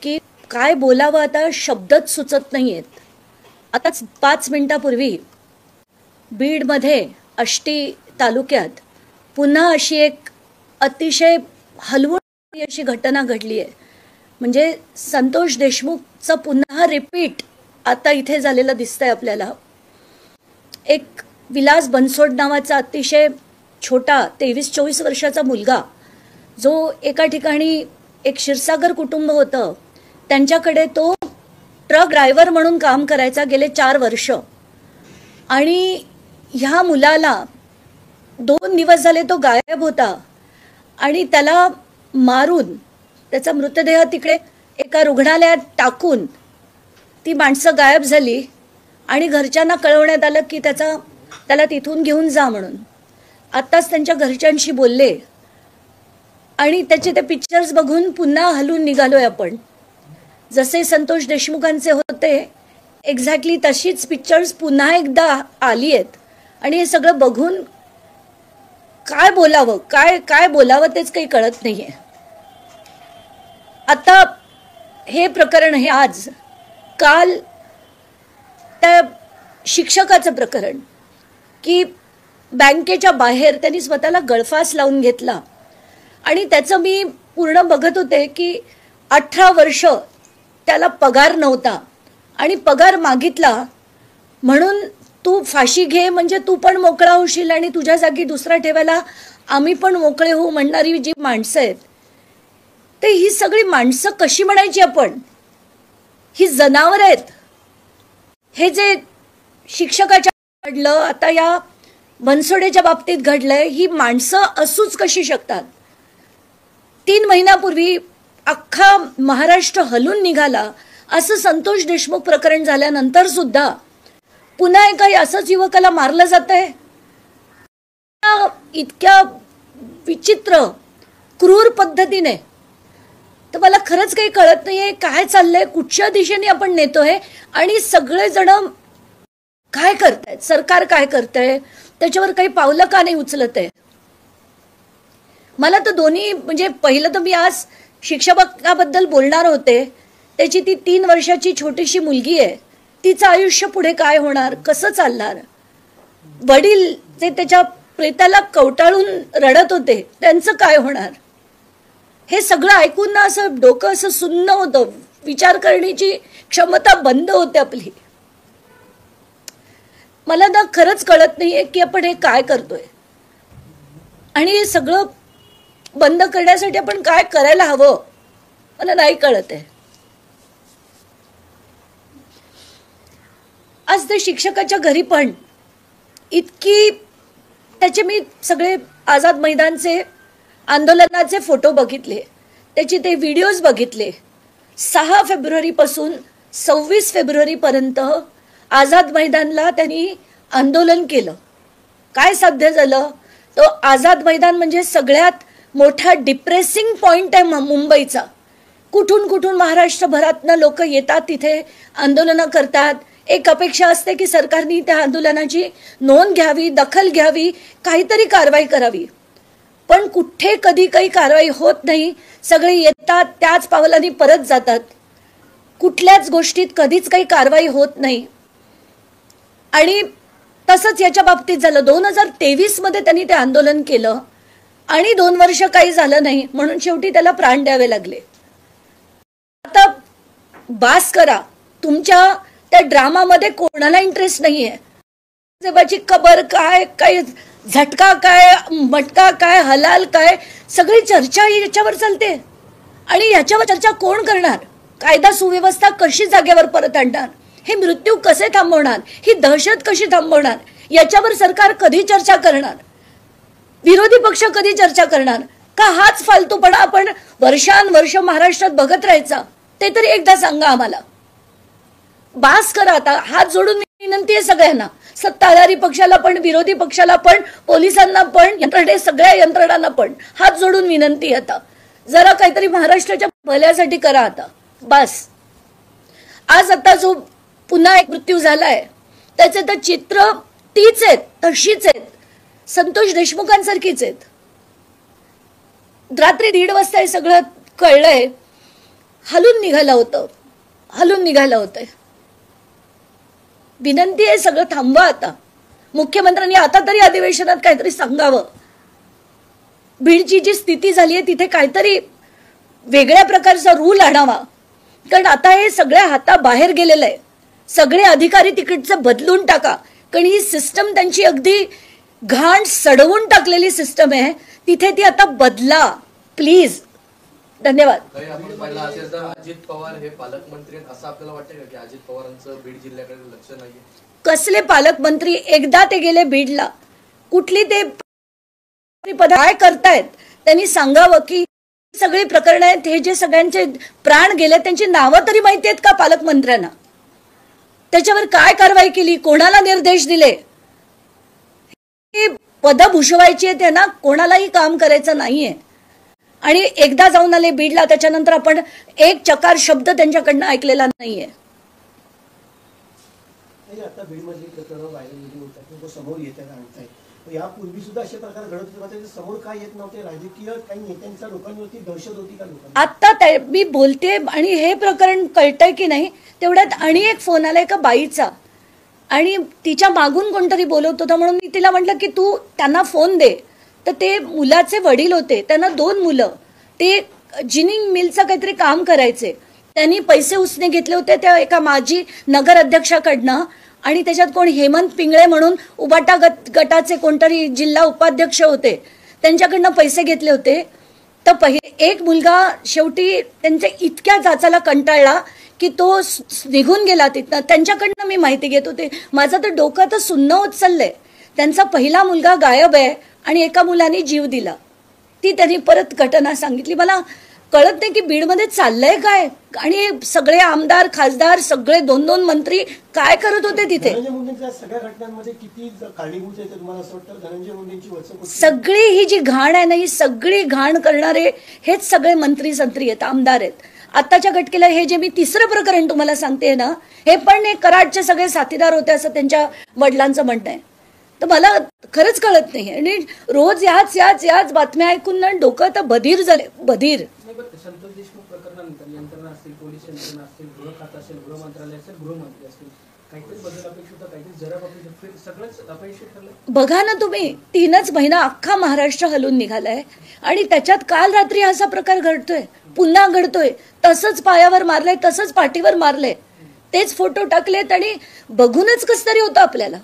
की काय बोलावं आता शब्दच सुचत नाहीयेत. आताच 5 मिनिटापूर्वी बीडमध्ये आष्टी तालुक्यात पुन्हा अशी एक अतिशय हलवून अशी घटना घडली आहे. म्हणजे संतोष देशमुखचं पुन्हा रिपीट आता इथे झालेलं दिसतंय आपल्याला. एक विलास बनसोड नावाचा अतिशय छोटा 23-24 वर्षाचा मुलगा जो एका ठिकाणी एक क्षीरसागर कुटुंब होतं, त्यांच्याकडे तो ट्रक ड्रायव्हर म्हणून काम करायचा गेले 4 वर्ष. आणि ह्या मुलाला 2 दिवस झाले तो गायब होता आणि त्याला मारून त्याचा मृतदेह तिकडे एका रुग्णालयात टाकून ती माणसं गायब झाली आणि घरच्यांना कळवण्यात आलं की त्याला तिथून घेऊन जा म्हणून. आत्ताच त्यांच्या घरच्यांशी बोलले आणि त्याचे ते पिक्चर्स बघून पुन्हा हलून निघालोय आपण. जसे संतोष देशमुखांचे होते एक्झॅक्टली तशीच पिक्चर्स पुन्हा एकदा आली आहेत. आणि हे सगळं बघून काय बोलावं काय बोलावं तेच काही कळत नाहीये. आता हे प्रकरण हे आज काल त्या शिक्षकाचं प्रकरण की बँकेच्या बाहेर त्यांनी स्वतःला गळफास लावून घेतला आणि त्याचं मी पूर्ण बघत होते की 18 वर्ष त्याला पगार नव्हता आणि पगार मागितला म्हणून तू फाशी घे म्हणजे तू पण मोकळा होशील आणि तुझ्या जागी दुसरा ठेवायला आम्ही पण मोकळे होऊ म्हणणारी जी माणसं आहेत, ते ही सगळी माणसं कशी म्हणायची आपण? ही जनावर आहेत. हे जे शिक्षकाच्या घडलं आता या बनसोडेच्या बाबतीत घडलंय, ही माणसं असूच कशी शकतात? 3 महिन्यापूर्वी अख्खा महाराष्ट्र हलून निघाला असं संतोष देशमुख प्रकरण झाल्यानंतर सुद्धा पुन्हा एका असंच युवकाला मारलं जातंय. इतक्या विचित्र क्रूर पद्धतीने तर मला खरंच काही कळत नाहीये काय चाललंय, कुठच्या दिशेने आपण नेतोय आणि सगळेजण काय करतायत, सरकार काय करतंय, त्याच्यावर काही पावलं का नाही उचलत आहे. मला तर दोन्ही म्हणजे पहिलं तर मी आज शिक्षकाबद्दल बोलणार होते. त्याची ती 3 वर्षाची छोटीशी मुलगी आहे, तिचं आयुष्य पुढे काय होणार, कसं चालणार. वडील जे त्याच्या प्रेताला कवटाळून रडत होते त्यांचं काय होणार. हे सगळं ऐकून ना असं डोकं असं सुन्न होतं, विचार करण्याची क्षमता बंद होते आपली. मला ना खरंच कळत नाहीये की आपण हे काय करतोय आणि हे सगळं बंद करण्यासाठी आपण काय करायला हवं मला नाही कळत आहे. आज त्या शिक्षकाच्या घरी पण इतकी त्याचे मी सगळे आझाद मैदानचे आंदोलनाचे फोटो बघितले, त्याचे ते व्हिडिओज बघितले. 6 फेब्रुवारीपासून 26 फेब्रुवारीपर्यंत आझाद मैदानला त्यांनी आंदोलन केलं. काय साध्य झालं? तो आझाद मैदान म्हणजे सगळ्यात मोठा डिप्रेसिंग पॉइंट आहे मुंबईचा. कुठून कुठून महाराष्ट्रभरातनं लोक येतात, तिथे आंदोलनं करतात. एक अपेक्षा असते की सरकारने त्या आंदोलनाची नोंद घ्यावी, दखल घ्यावी, काहीतरी कारवाई करावी. पण कुठे कधी काही कारवाई होत नाही. सगळे येतात त्याच पावलांनी परत जातात. कुठल्याच गोष्टीत कधीच काही कारवाई होत नाही. आणि तसंच याच्या बाबतीत झालं. 2023 मध्ये त्यांनी ते आंदोलन केलं आणि 2 वर्ष काही झालं नाही म्हणून शेवटी त्याला प्राण द्यावे लागले. आता बास करा, तुमच्या त्या ड्रामामध्ये कोणाला इंटरेस्ट नाहीये. देवाची कबर काय, काय झटका काय, मटका काय, हलाल काय, सगळी चर्चा याच्यावर चालते. आणि याच्यावर चर्चा कोण करणार? कायदा सुव्यवस्था कशी जागेवर परत आणणार? हे मृत्यू कसे थांबवणार? ही दहशत कशी थांबवणार? याच्यावर सरकार कधी चर्चा करणार? विरोधी पक्ष कधी चर्चा करणार? का हाच फालतूपणा आपण वर्षानुवर्ष महाराष्ट्रात बघत राहायचा? ते तरी एकदा सांगा आम्हाला. बास करा आता. हात जोडून विनंती आहे सगळ्यांना, सत्ताधारी पक्षाला पण, विरोधी पक्षाला पण, पोलिसांना पण, सगळ्या यंत्रणांना पण हात जोडून विनंती आहे आता. जरा काहीतरी महाराष्ट्राच्या भल्यासाठी करा आता. बास. आज आता जो पुन्हा एक मृत्यू झालाय त्याचे तर चित्र तीच आहेत, तशीच आहेत, संतोष देशमुखांसारखीच आहेत. रात्री 1:30 वाजता हे सगळं कळलंय. हलून निघालं होतं. विनंती आहे, सगळं थांबवा आता. मुख्यमंत्र्यांनी आता तरी अधिवेशनात काहीतरी सांगावं. बीडची जी स्थिती झाली आहे तिथे काहीतरी वेगळ्या प्रकारचा रूल आणावा, कारण आता हे सगळ्या हाताबाहेर गेलेलं आहे. सगळे अधिकारी तिकडचं बदलून टाका, कारण ही सिस्टम त्यांची अगदी घाण सडवून टाकलेली सिस्टम आहे. तिथे ती आता बदला प्लीज. धन्यवाद. आपण पाहिलं असेल तर अजित पवार हे पालकमंत्री असं आपल्याला वाटतं का की अजित पवारांचं बीड जिल्ह्याकडे लक्ष नाहीये? कसले पालकमंत्री? एकदा ते गेले बीडला, कुठली ते पद काय करतायत त्यांनी सांगावं. की सगळी प्रकरणं आहेत, हे जे सगळ्यांचे प्राण गेले त्यांची नावं तरी माहिती आहेत का पालकमंत्र्यांना? त्याच्यावर काय कारवाई केली, कोणाला निर्देश दिले? पद भूषवायची आहे त्यांना, कोणालाही काम करायचं नाहीये. आणि एकदा जाऊन आले बीडला, त्याच्यानंतर आपण एक चकार शब्द त्यांच्याकडनं ऐकलेला नाहीये. आता बीडमध्ये प्रकरण व्हायरल होतात, समोर येतात आणतायत. यापूर्वी सुद्धा असे प्रकार घडत होते, समोर काय येत नव्हते? राजकीय काही नेत्यांच्या लोकांवरती दहशत होती का लोकांना? आता मी बोलते आणि हे प्रकरण कळतंय की नाही तेवढ्यात आणि एक फोन आलाय एका बाईचा, आणि तिच्या मागून कोणतरी बोलत होता. म्हणून मी तिला म्हटलं की तू त्यांना फोन दे. तर ते मुलाचे वडील होते, त्यांना 2 मुलं, ते जिनिंग मिलचं काहीतरी काम करायचे. त्यांनी पैसे उसने घेतले होते त्या एका माजी नगर अध्यक्षाकडनं, आणि त्याच्यात कोण हेमंत पिंगळे म्हणून उबाटा गटाचे कोणतरी जिल्हा उपाध्यक्ष होते, त्यांच्याकडनं पैसे घेतले होते. तर एक मुलगा शेवटी त्यांच्या इतक्या जाचाला कंटाळला की तो निघून गेला तिथनं. त्यांच्याकडनं मी माहिती घेत होते. माझं तर डोकं तर सुन्न होत चाललंय. त्यांचा पहिला मुलगा गायब आहे आणि एका मुलाने जीव दिला. ती त्यांनी परत घटना सांगितली. मला कळत नाही की बीडमध्ये चाललंय काय, आणि सगळे आमदार खासदार सगळे 2-2 मंत्री काय करत होते तिथे. धनंजय मुंडेंच्या सगळ्या घटनांमध्ये किती कारणीभूत आहे तुम्हाला असं वाटतं? धनंजय मुंडेंची वचक सगळी ही जी घाण आहे ना, ही सगळी घाण करणारे हेच सगळे मंत्री संत्री आहेत, आमदार आहेत. आताच्या घटकेला हे जे मी 3रं प्रकरण तुम्हाला सांगते ना, हे पण एक कराडचे सगळे साथीदार होते असं त्यांच्या वडिलांचं म्हणणं आहे. तर मला खरंच कळत नाही. आणि रोज याच बातम्या ऐकून ना डोकं तर बधीर झाले, बधीर. संतोष देशमुख प्रकरणानंतर यंत्रणा असतील, पोलीस यंत्रणा असतील, गृह खातं असेल, गृह मंत्रालय असेल, गृहमंत्री असतील, काहीतरी बदल अपेक्षित होता, काहीतरी जरा अपेक्षित, सगळंच अपेक्षित ठरलं. बघा ना तुम्ही, 3च महिना अख्खा महाराष्ट्र हलून निघालाय, आणि त्याच्यात काल रात्री असा प्रकार घडतोय, पुन्हा घडतोय. तसंच पायावर मारलंय, तसंच पाठीवर मारलंय, तेच फोटो टाकलेत, आणि बघूनच कसं तरी होतं आपल्याला.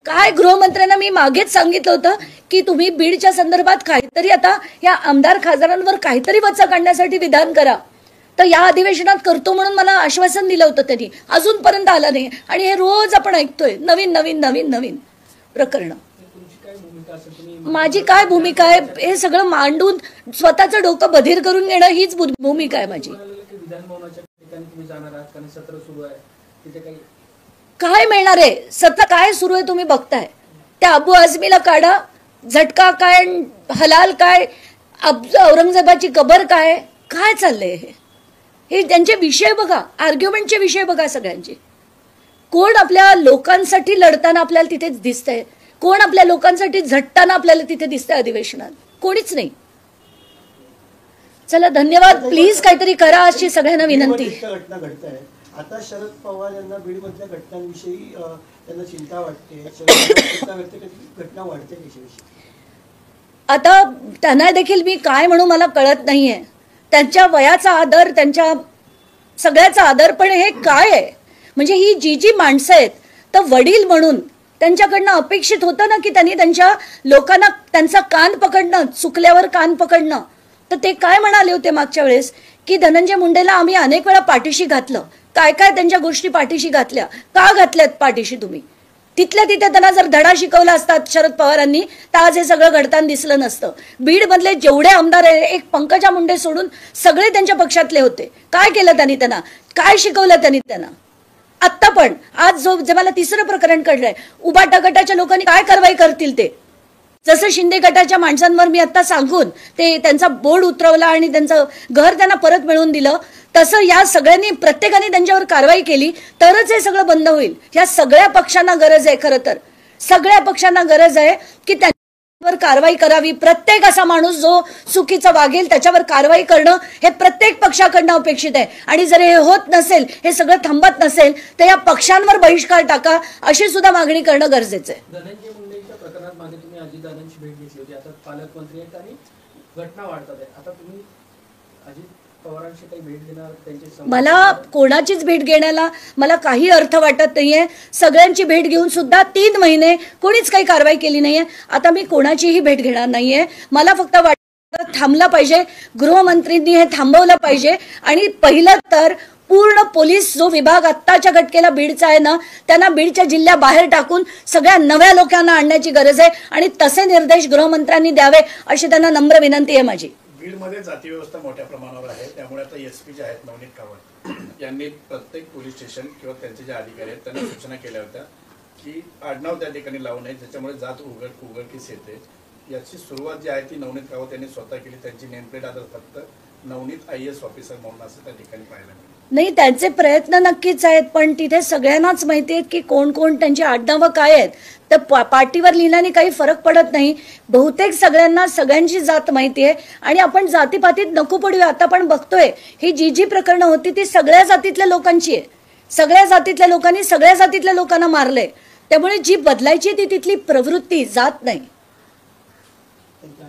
काय गृहमंत्र्यांना मी मागेच सांगितलं होतं की तुम्ही बीडच्या संदर्भात काहीतरी आता या आमदार खासदारांवर काहीतरी वचक काढण्यासाठी विधान करा. तर या अधिवेशनात करतो म्हणून मला आश्वासन दिलं होतं त्यांनी, अजूनपर्यंत आलं नाही. आणि हे रोज आपण ऐकतोय नवीन प्रकरण. माझी काय भूमिका आहे हे सगळं मांडून स्वतःचं डोकं बधीर करून घेणं हीच भूमिका आहे माझी. काय मिळणार आहे? सत्ता काय सुरू आहे तुम्ही बघताय. त्या अबू आझमीला काढा, झटका काय, हलाल काय, औरंगजेबाची कबर काय, काय चाललंय हे त्यांचे विषय बघा, आर्ग्युमेंटचे विषय बघा सगळ्यांचे. कोण आपल्या लोकांसाठी लढताना आपल्याला तिथे दिसतंय, कोण आपल्या लोकांसाठी झटताना आपल्याला तिथे दिसतंय अधिवेशनात? कोणीच नाही. चला धन्यवाद. प्लीज काहीतरी करा अशी सगळ्यांना विनंती. घटना घडताय आता शरद पवार यांना बीडमधल्या घटनांविषयी त्यांना चिंता वाटते, घटना वाढते त्याच्याविषयी. आता त्यांना देखील मी काय म्हणू मला कळत नाहीये. त्यांच्या वयाचा आदर, त्यांच्या सगळ्याचा आदर, पण हे काय आहे? म्हणजे ही जी माणसं आहेत, तर वडील म्हणून त्यांच्याकडनं अपेक्षित होतं ना की त्यांनी त्यांच्या लोकांना त्यांचा कान पकडणं, चुकल्यावर कान पकडणं. तर ते काय म्हणाले होते मागच्या वेळेस की धनंजय मुंडेला आम्ही अनेक वेळा पाठीशी घातलं. काय काय त्यांच्या गोष्टी पाठीशी घातल्या, का घातल्यात पाठीशी तुम्ही? तिथल्या तिथे त्यांना जर धडा शिकवला असतात शरद पवारांनी तर आज हे सगळं घडताना दिसलं नसतं. बीडमधले जेवढे आमदार आहे, एक पंकजा मुंडे सोडून सगळे त्यांच्या पक्षातले होते. काय केलं त्यांनी? त्यांना काय शिकवलं त्यांनी? त्यांना आत्ता पण आज जे मला 3रं प्रकरण कळलंय, उबाटा गटाच्या लोकांनी काय कारवाई करतील ते. जसं शिंदे गटाच्या माणसांवर मी आता सांगून ते त्यांचा बोर्ड उतरवला आणि त्यांचं घर त्यांना परत मिळवून दिलं, तसं या सगळ्यांनी प्रत्येकाने त्यांच्यावर कारवाई केली तरच हे सगळं बंद होईल. या सगळ्या पक्षांना गरज आहे, खरं तर सगळ्या पक्षांना गरज आहे की वर कारवाई करावी. प्रत्येक असा माणूस जो चुकीचा वागेल त्याच्यावर कारवाई करणं हे प्रत्येक पक्षाकडनं अपेक्षित आहे. आणि जर हे होत नसेल, हे सगळं थांबत नसेल, तर या पक्षांवर बहिष्कार टाका अशी सुद्धा मागणी करणं गरजेचं आहे. धनंजय मुंडेंच्या प्रकरणात मागे तुम्ही अजितदादांची भेट घेतली होती. आता पालकमंत्री आहेत आणि घटना वाढतात आहे. आता तुम्ही अजित पवारांशी काही भेट देणार, त्यांचे संबंध- मला कोणाचीच भेट घेण्याला मला काही अर्थ वाटत नाहीये. सगळ्यांची भेट घेऊन सुद्धा 3 महिने कोणीच काही कारवाई केली नाहीये. आता मी कोणाचीही भेट घेणार नाहीये. मला फक्त वाटतं थांबलं पाहिजे, गृहमंत्रींनी हे थांबवलं पाहिजे. आणि पहिलं तर पूर्ण पोलीस जो विभाग आत्ताच्या घटकेला बीडचा आहे ना, त्यांना बीडच्या जिल्ह्याबाहेर टाकून सगळ्या नव्या लोकांना आणण्याची गरज आहे. आणि तसे निर्देश गृहमंत्र्यांनी द्यावे अशी त्यांना नम्र विनंती आहे माझी. बीडमध्ये जाती व्यवस्था मोठ्या प्रमाणावर आहे. त्यामुळे आता एसपी जे आहेत नवनीत कावत यांनी प्रत्येक पोलीस स्टेशन किंवा त्यांचे जे अधिकारी आहेत त्यांना सूचना केल्या होत्या की आडनाव त्या ठिकाणी लावू नये, ज्याच्यामुळे जात उघडकीस येते. याची सुरुवात जी आहे ती नवनीत कावत यांनी स्वतः केली. त्यांची नेमप्लेट आता फक्त नवनीत IAS ऑफिसर म्हणून असं त्या ठिकाणी पाहायला मिळालं. नाही, त्यांचे प्रयत्न नक्कीच आहेत, पण तिथे सगळ्यांनाच माहिती आहेत की कोण कोण त्यांची आडनावं काय आहेत. तर पाटीवर लिहिल्याने काही फरक पडत नाही. बहुतेक सगळ्यांना सगळ्यांची जात माहिती आहे. आणि आपण जातीपातीत नको पडूया. आता आपण बघतोय ही जी प्रकरणं होती ती सगळ्या जातीतल्या लोकांची आहे. सगळ्या जातीतल्या लोकांनी सगळ्या जातीतल्या लोकांना मारलंय. त्यामुळे जी बदलायची ती तिथली प्रवृत्ती, जात नाही. त्यांच्या